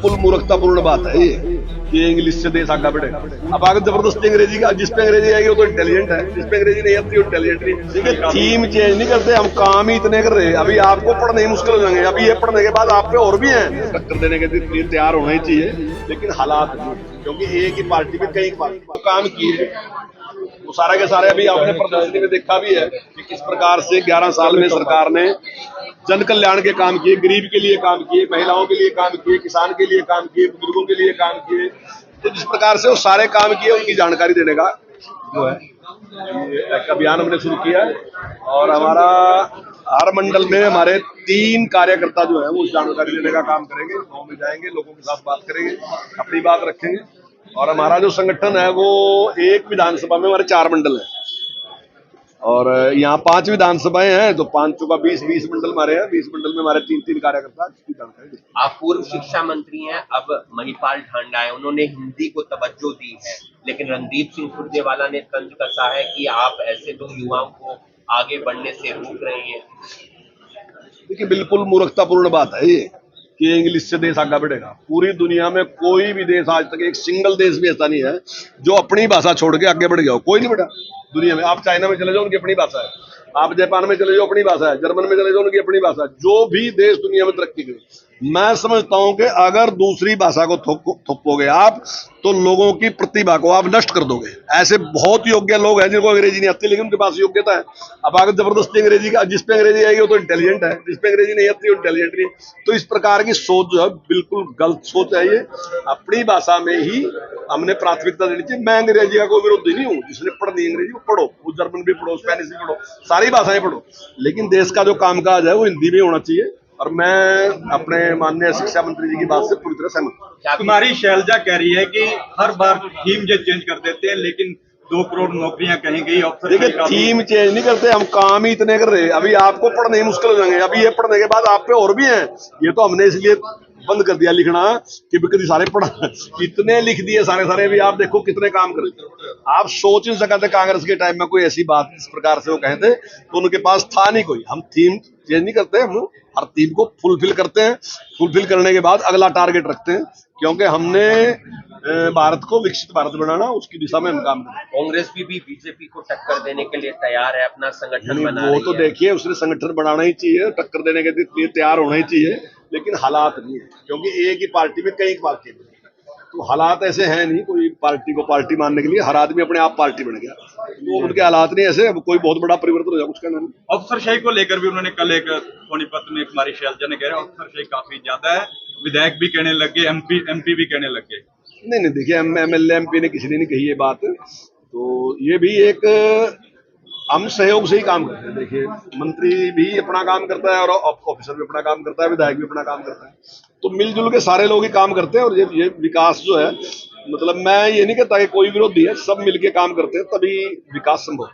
बिल्कुल मूर्खतापूर्ण बात है ये कि इंग्लिश से देश आगे बढ़ेगा। अब आगे जबरदस्ती अंग्रेजी का, जिस पे अंग्रेजी आएगी वो तो इंटेलिजेंट है, जिस पे अंग्रेजी नहीं आती वो इंटेलिजेंट नहीं। देखिए थीम चेंज नहीं करते, हम काम ही इतने कर रहे हैं। अभी आपको पढ़ने ही मुश्किल हो जाएंगे, अभी ये पढ़ने के बाद आप पे और भी हैं। टक्कर देने के लिए तैयार होना ही चाहिए, लेकिन हालात नहीं, क्योंकि एक ही पार्टी में कई पार्टी काम किए वो सारा के सारे अभी आपने प्रदर्शनी में देखा भी है कि किस प्रकार से 11 साल में सरकार ने जन कल्याण के काम किए, गरीब के लिए काम किए, महिलाओं के लिए काम किए, किसान के लिए काम किए, बुजुर्गों के लिए काम किए। तो जिस प्रकार से वो सारे काम किए उनकी जानकारी देने का जो है एक अभियान हमने शुरू किया है। और हमारा हर मंडल में हमारे 3 कार्यकर्ता जो है वो जानकारी देने का काम करेंगे, गाँव में जाएंगे, लोगों के साथ बात करेंगे, अपनी बात रखेंगे। और हमारा जो संगठन है वो एक विधानसभा में हमारे 4 मंडल है और यहाँ 5 विधानसभाएं हैं, तो 5 का 20 मंडल हमारे हैं। 20 मंडल में हमारे 3 कार्यकर्ता इसकी जानकारी। आप पूर्व शिक्षा मंत्री हैं, अब महिपाल ढांडा है, उन्होंने हिंदी को तवज्जो दी है, लेकिन रणदीप सिंह सुरजेवाला ने तंज कसा है कि आप ऐसे तो युवाओं को आगे बढ़ने से रोक रहे हैं। देखिए बिल्कुल मूर्खतापूर्ण बात है ये कि इंग्लिश से देश आगे बढ़ेगा। पूरी दुनिया में कोई भी देश आज तक, एक सिंगल देश भी ऐसा नहीं है जो अपनी भाषा छोड़ के आगे बढ़ गया हो। कोई नहीं बढ़ा दुनिया में। आप चाइना में चले जाओ, उनकी अपनी भाषा है। आप जापान में चले जाओ, अपनी भाषा है। जर्मन में चले जाओ, उनकी अपनी भाषा है। जो भी देश दुनिया में तरक्की करे, मैं समझता हूं कि अगर दूसरी भाषा को थोपोगे आप तो लोगों की प्रतिभा को आप नष्ट कर दोगे। ऐसे बहुत योग्य लोग हैं जिनको अंग्रेजी नहीं आती, लेकिन उनके पास योग्यता है। अब अगर जबरदस्ती अंग्रेजी का, जिस पे अंग्रेजी आएगी वो तो इंटेलिजेंट है, जिस पे अंग्रेजी नहीं आती वो इंटेलिजेंट नहीं। तो इस प्रकार की सोच जो है बिल्कुल गलत सोच है ये। अपनी भाषा में ही हमने प्राथमिकता देनी चाहिए। मैं अंग्रेजी का कोई विरोधी नहीं हूँ, जिसने पढ़नी अंग्रेजी वो पढ़ो, वो जर्मन भी पढ़ो, स्पेनिश भी पढ़ो, सारी भाषाएं पढ़ो, लेकिन देश का जो कामकाज है वो हिंदी में होना चाहिए। और मैं अपने माननीय शिक्षा मंत्री जी की बात से पूरी तरह सहमत हूँ। कुमारी शैलजा कह रही है कि हर बार थीम चेंज कर देते हैं, लेकिन 2 करोड़ नौकरियां कहीं गई। देखिए थीम चेंज नहीं करते, हम काम ही इतने कर रहे हैं। अभी आपको पढ़ने ही मुश्किल हो जाएंगे, अभी ये पढ़ने के बाद आप पे और भी हैं। ये तो हमने इसलिए बंद कर दिया लिखना कि कभी सारे पढ़ा इतने लिख दिए सारे। अभी आप देखो कितने काम कर रहे। आप सोच नहीं सकते कांग्रेस के टाइम में कोई ऐसी बात इस प्रकार से वो कहते, तो उनके पास था नहीं कोई। हम थीम चेंज नहीं करते, हम हर थीम को फुलफिल करते हैं। फुलफिल करने के बाद अगला टारगेट रखते हैं, क्योंकि हमने भारत को विकसित भारत बनाना, उसकी दिशा में हम काम करते हैं। कांग्रेस भी बीजेपी को टक्कर देने के लिए तैयार है, अपना संगठन बना रही है। वो तो देखिए उसने संगठन बनाना ही चाहिए, टक्कर देने के लिए तैयार होना ही चाहिए, लेकिन हालात नहीं है, क्योंकि एक ही पार्टी में कई पार्टी है। तो हालात ऐसे हैं नहीं, कोई पार्टी को पार्टी मानने के लिए हर आदमी अपने आप पार्टी बन गया, तो उनके हालात नहीं ऐसे। कोई बहुत बड़ा परिवर्तन हो जाए कुछ कहना नहीं। अफसरशाही को लेकर भी उन्होंने कल एक सोनीपत में कुमारी शैलजा ने कह रहा अफसरशाही काफी ज्यादा है, विधायक भी कहने लगे, एमपी भी कहने लगे। नहीं देखिए एमएलए एमपी ने किसी ने नहीं कही ये बात, तो ये भी एक हम सहयोग से ही काम करते हैं। देखिए मंत्री भी अपना काम करता है और ऑफिसर भी अपना काम करता है, विधायक भी अपना काम करता है, तो मिलजुल के सारे लोग ही काम करते हैं। और ये विकास जो है, मतलब मैं ये नहीं कहता कि कोई विरोधी है, सब मिलके काम करते हैं तभी विकास संभव।